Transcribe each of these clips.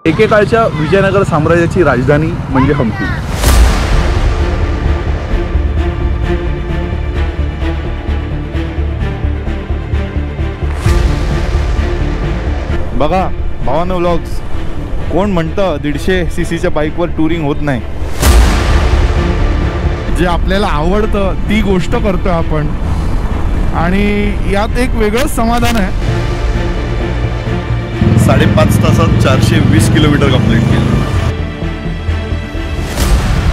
एकेकाळच्या विजयनगर साम्राज्याची राजधानी म्हणजे हम्पी। बघा भावानो व्लॉग्स, कोण म्हणतं 150 सीसीच्या बाईकवर टूरिंग होत नाही। जे आपल्याला आवडतं ती गोष्ट करतो आपण आणि यात एक वेगळंच समाधान आहे। 5.5 तासात 420 किलोमीटर कंप्लीट केलं।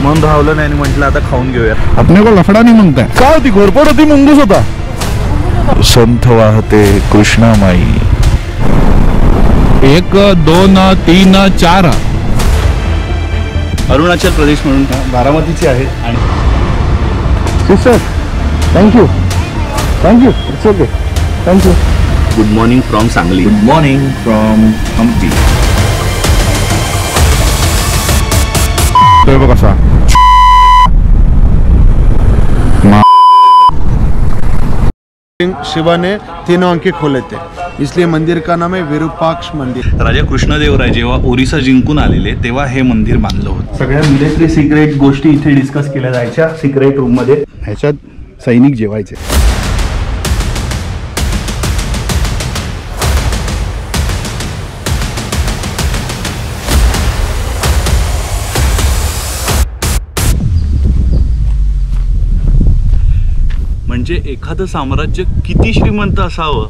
मन धावलं नाही आणि म्हटलं आता खाऊन घेऊया। आपने को लफडा नहीं म्हणताय का? होती घोरपड होती, मुंगूस होता। संथ वाहते कृष्णामाई। 1 2 3 4 अरुणाचल प्रदेश म्हणून बारामतीची आहे। आणि sister thank you it's okay thank you. Good morning from Sangli. Good morning from Hampi. तो कसा शिवा ने तीनों आंखें खोले थे, इसलिए मंदिर का नाम है विरूपाक्ष मंदिर। राजा कृष्णदेवराय जेव्हा ओरिसा जिंकून आलेले तेव्हा हे मंदिर बांधलं होतं। सगळ्या मिलिटरी सिक्रेट गोष्टी इथे डिस्कस केल्या जायच्या सिक्रेट रूम मध्ये। ह्याच्यात सैनिक जेवायचे। म्हणजे एखादं साम्राज्य किती श्रीमंत असावं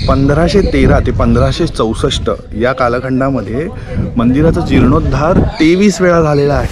(1513 ते 1564 या कालखंडामध्ये मंदिराचा जीर्णोद्धार 23 वेळा झालेला आहे।